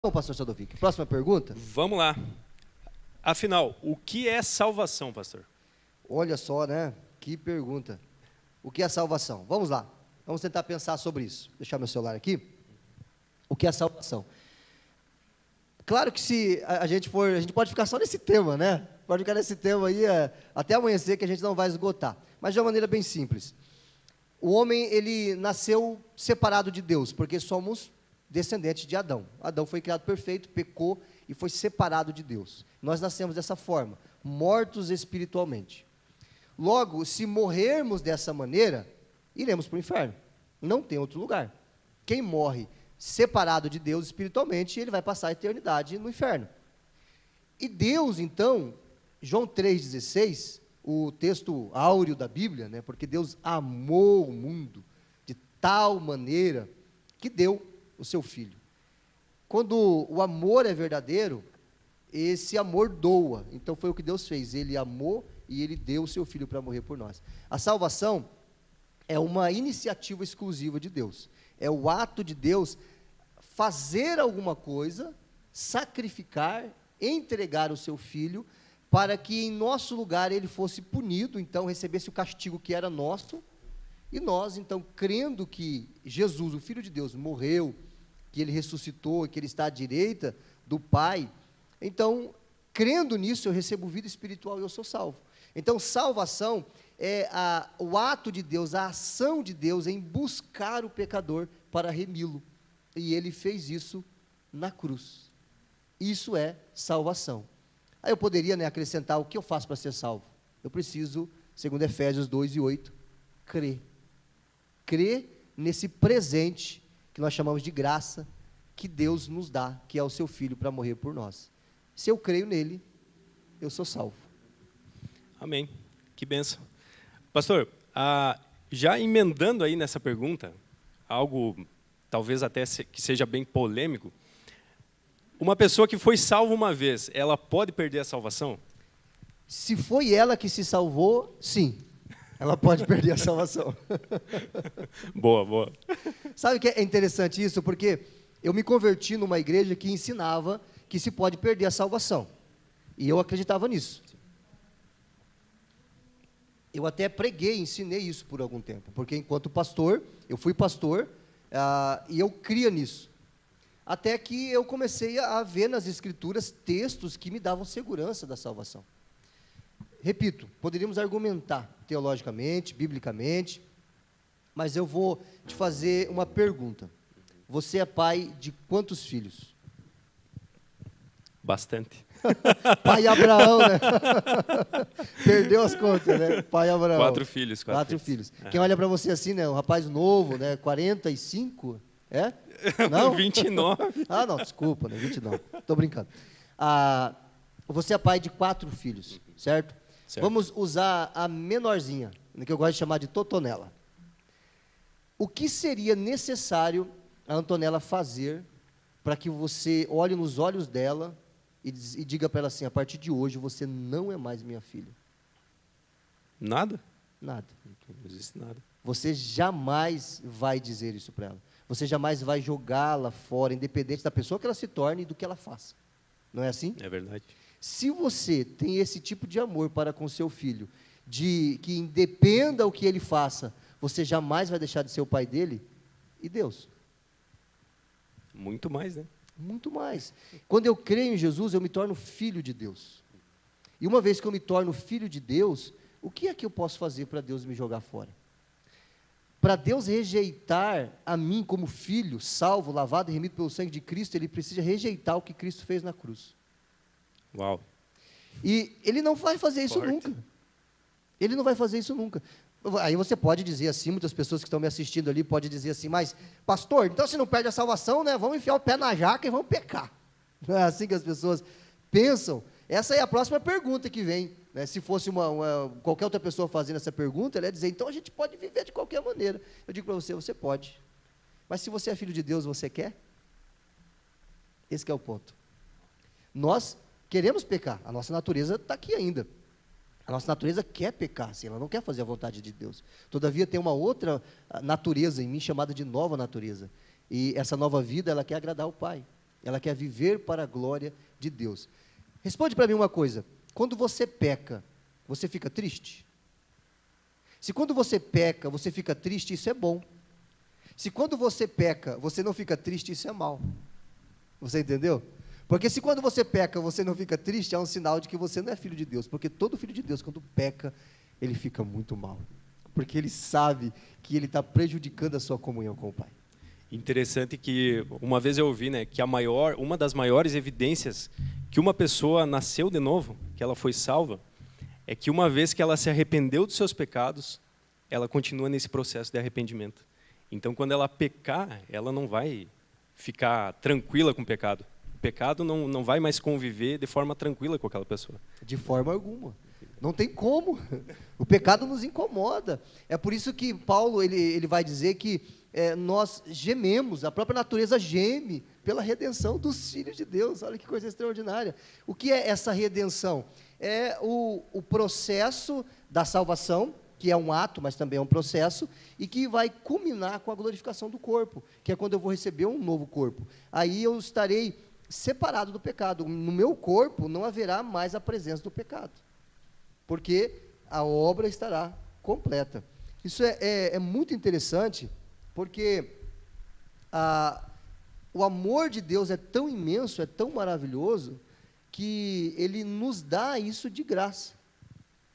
Bom, pastor Sadovic, próxima pergunta? Vamos lá. Afinal, o que é salvação, pastor? Olha só, né? Que pergunta. O que é salvação? Vamos lá. Vamos tentar pensar sobre isso. Vou deixar meu celular aqui. O que é salvação? Claro que se a gente pode ficar só nesse tema, né? Pode ficar nesse tema aí até amanhecer, que a gente não vai esgotar. Mas de uma maneira bem simples. O homem, ele nasceu separado de Deus, porque somos descendentes de Adão. Adão foi criado perfeito, pecou e foi separado de Deus. Nós nascemos dessa forma, mortos espiritualmente. Logo, se morrermos dessa maneira, iremos para o inferno. Não tem outro lugar. Quem morre separado de Deus espiritualmente, ele vai passar a eternidade no inferno. E Deus, então, João 3,16, o texto áureo da Bíblia, né, porque Deus amou o mundo de tal maneira que deu o seu Filho. Quando o amor é verdadeiro, esse amor doa. Então foi o que Deus fez. Ele amou e Ele deu o seu Filho para morrer por nós. A salvação é uma iniciativa exclusiva de Deus. É o ato de Deus fazer alguma coisa, sacrificar, entregar o seu Filho, para que em nosso lugar ele fosse punido, então recebesse o castigo que era nosso, e nós, então, crendo que Jesus, o Filho de Deus, morreu, que ele ressuscitou, que ele está à direita do Pai, então, crendo nisso, eu recebo vida espiritual e eu sou salvo. Então, salvação é o ato de Deus, a ação de Deus em buscar o pecador para remi-lo. E ele fez isso na cruz. Isso é salvação. Aí eu poderia, acrescentar o que eu faço para ser salvo. Eu preciso, segundo Efésios 2:8, crer. Crer nesse presente que nós chamamos de graça, que Deus nos dá, que é o seu Filho para morrer por nós. Se eu creio nele, eu sou salvo. Amém. Que bênção. Pastor, já emendando aí nessa pergunta, algo talvez até que seja bem polêmico, uma pessoa que foi salva uma vez, ela pode perder a salvação? Se foi ela que se salvou, sim, ela pode perder a salvação. Boa, boa. Sabe que é interessante isso? Porque eu me converti numa igreja que ensinava que se pode perder a salvação. E eu acreditava nisso. Eu até preguei, ensinei isso por algum tempo. Porque enquanto pastor, eu fui pastor, e eu cria nisso. Até que eu comecei a ver nas escrituras textos que me davam segurança da salvação. Repito, poderíamos argumentar teologicamente, biblicamente, mas eu vou te fazer uma pergunta. Você é pai de quantos filhos? Bastante. Pai Abraão, né? Perdeu as contas, né? Pai Abraão. 4 filhos. 4 filhos. Quem olha para você assim, né? Um rapaz novo, né? 45, é? Não? 29. Ah, não, desculpa, né? 29. Estou brincando. Você é pai de 4 filhos, certo? Vamos usar a menorzinha, que eu gosto de chamar de Totonela. O que seria necessário a Antonella fazer para que você olhe nos olhos dela e diga para ela assim: a partir de hoje você não é mais minha filha? Nada? Nada. Não existe nada. Você jamais vai dizer isso para ela. Você jamais vai jogá-la fora, independente da pessoa que ela se torne e do que ela faça. Não é assim? É verdade. Se você tem esse tipo de amor para com seu filho, de que independa o que ele faça, você jamais vai deixar de ser o pai dele, e Deus? Muito mais, né? Muito mais. Quando eu creio em Jesus, eu me torno filho de Deus. E uma vez que eu me torno filho de Deus, o que é que eu posso fazer para Deus me jogar fora? Para Deus rejeitar a mim como filho, salvo, lavado e remido pelo sangue de Cristo, Ele precisa rejeitar o que Cristo fez na cruz. Uau. E Ele não vai fazer isso nunca. Ele não vai fazer isso nunca. Aí você pode dizer assim, muitas pessoas que estão me assistindo ali podem dizer assim: mas, pastor, então se não perde a salvação, né, vamos enfiar o pé na jaca e vamos pecar. Não é assim que as pessoas pensam? Essa é a próxima pergunta que vem. Né? Se fosse qualquer outra pessoa fazendo essa pergunta, ela ia dizer: então a gente pode viver de qualquer maneira. Eu digo para você: você pode. Mas se você é filho de Deus, você quer? Esse que é o ponto. Nós queremos pecar, a nossa natureza está aqui ainda. A nossa natureza quer pecar, assim, ela não quer fazer a vontade de Deus. Todavia tem uma outra natureza em mim chamada de nova natureza. E essa nova vida, ela quer agradar o Pai. Ela quer viver para a glória de Deus. Responde para mim uma coisa. Quando você peca, você fica triste? Se quando você peca, você fica triste, isso é bom. Se quando você peca, você não fica triste, isso é mal. Você entendeu? Porque se quando você peca, você não fica triste, é um sinal de que você não é filho de Deus. Porque todo filho de Deus, quando peca, ele fica muito mal. Porque ele sabe que ele está prejudicando a sua comunhão com o Pai. Interessante que uma vez eu ouvi, né, que uma das maiores evidências que uma pessoa nasceu de novo, que ela foi salva, é que uma vez que ela se arrependeu dos seus pecados, ela continua nesse processo de arrependimento. Então, quando ela pecar, ela não vai ficar tranquila com o pecado. O pecado não vai mais conviver de forma tranquila com aquela pessoa. De forma alguma. Não tem como. O pecado nos incomoda. É por isso que Paulo ele vai dizer que nós gememos, a própria natureza geme pela redenção dos filhos de Deus. Olha que coisa extraordinária. O que é essa redenção? É o processo da salvação, que é um ato, mas também é um processo, e que vai culminar com a glorificação do corpo, que é quando eu vou receber um novo corpo. Aí eu estarei separado do pecado. No meu corpo não haverá mais a presença do pecado, porque a obra estará completa. Isso é muito interessante, porque o amor de Deus é tão imenso, é tão maravilhoso, que Ele nos dá isso de graça.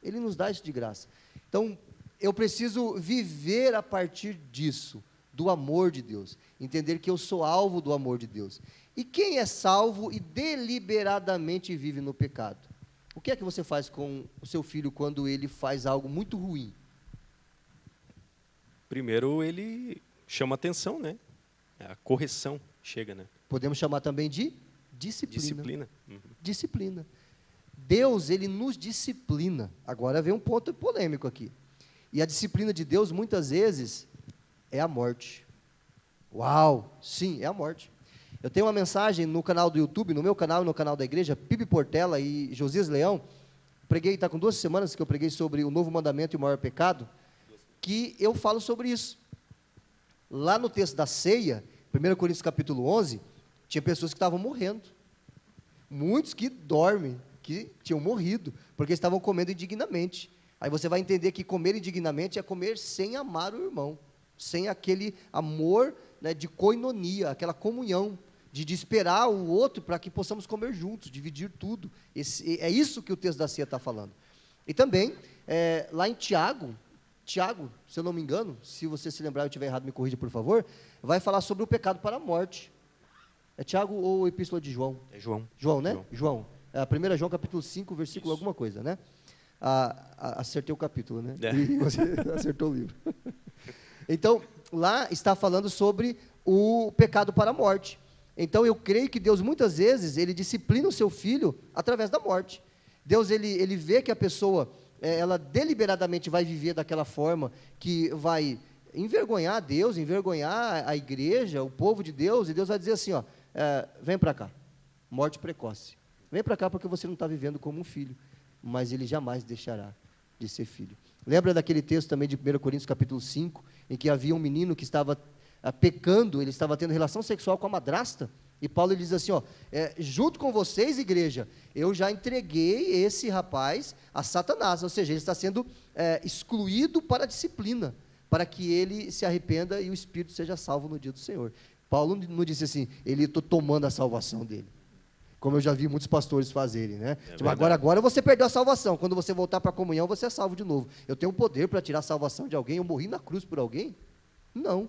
Ele nos dá isso de graça. Então, eu preciso viver a partir disso, do amor de Deus, entender que eu sou alvo do amor de Deus. E quem é salvo e deliberadamente vive no pecado? O que é que você faz com o seu filho quando ele faz algo muito ruim? Primeiro, ele chama atenção, né? A correção chega, né? Podemos chamar também de disciplina. Disciplina. Disciplina. Deus, Ele nos disciplina. Agora vem um ponto polêmico aqui. E a disciplina de Deus, muitas vezes, é a morte. Uau! Sim, é a morte. Eu tenho uma mensagem no canal do YouTube, no meu canal e no canal da igreja, Pibe Portela e Josias Leão. Preguei, está com 2 semanas que eu preguei sobre o novo mandamento e o maior pecado, que eu falo sobre isso. Lá no texto da ceia, 1 Coríntios capítulo 11, tinha pessoas que estavam morrendo. Muitos que dormem, que tinham morrido, porque estavam comendo indignamente. Aí você vai entender que comer indignamente é comer sem amar o irmão, sem aquele amor, né, de koinonia, aquela comunhão, de esperar o outro para que possamos comer juntos, dividir tudo. É isso que o texto da ceia está falando. E também, lá em Tiago, se eu não me engano, se você se lembrar e eu estiver errado, me corrija, por favor, vai falar sobre o pecado para a morte. É Tiago ou a Epístola de João? É João. João, né? João. 1 João capítulo 5, versículo alguma coisa, né? Acertei o capítulo, né? E você acertou o livro. Então, lá está falando sobre o pecado para a morte. Então, eu creio que Deus, muitas vezes, Ele disciplina o seu filho através da morte. Deus, ele vê que a pessoa, ela deliberadamente vai viver daquela forma que vai envergonhar Deus, envergonhar a igreja, o povo de Deus, e Deus vai dizer assim, ó, vem para cá, morte precoce. Vem para cá porque você não está vivendo como um filho, mas ele jamais deixará de ser filho. Lembra daquele texto também de 1 Coríntios capítulo 5, em que havia um menino que estava pecando, ele estava tendo relação sexual com a madrasta, e Paulo ele diz assim, ó, junto com vocês, igreja, eu já entreguei esse rapaz a Satanás, ou seja, ele está sendo excluído para a disciplina, para que ele se arrependa e o espírito seja salvo no dia do Senhor. Paulo não disse assim, ele está tomando a salvação dele, como eu já vi muitos pastores fazerem, né? Tipo, agora você perdeu a salvação, quando você voltar para a comunhão, você é salvo de novo. Eu tenho poder para tirar a salvação de alguém, eu morri na cruz por alguém? Não.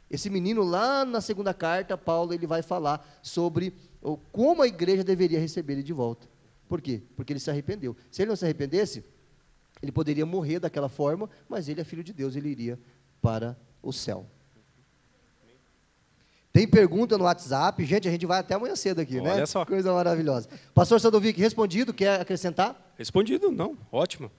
Esse menino lá na segunda carta, Paulo, ele vai falar sobre como a igreja deveria receber ele de volta. Por quê? Porque ele se arrependeu. Se ele não se arrependesse, ele poderia morrer daquela forma, mas ele é filho de Deus, ele iria para o céu. Tem pergunta no WhatsApp, gente, a gente vai até amanhã cedo aqui, né? Olha só. Coisa maravilhosa. Pastor Sadovic, respondido, quer acrescentar? Respondido, não, ótimo.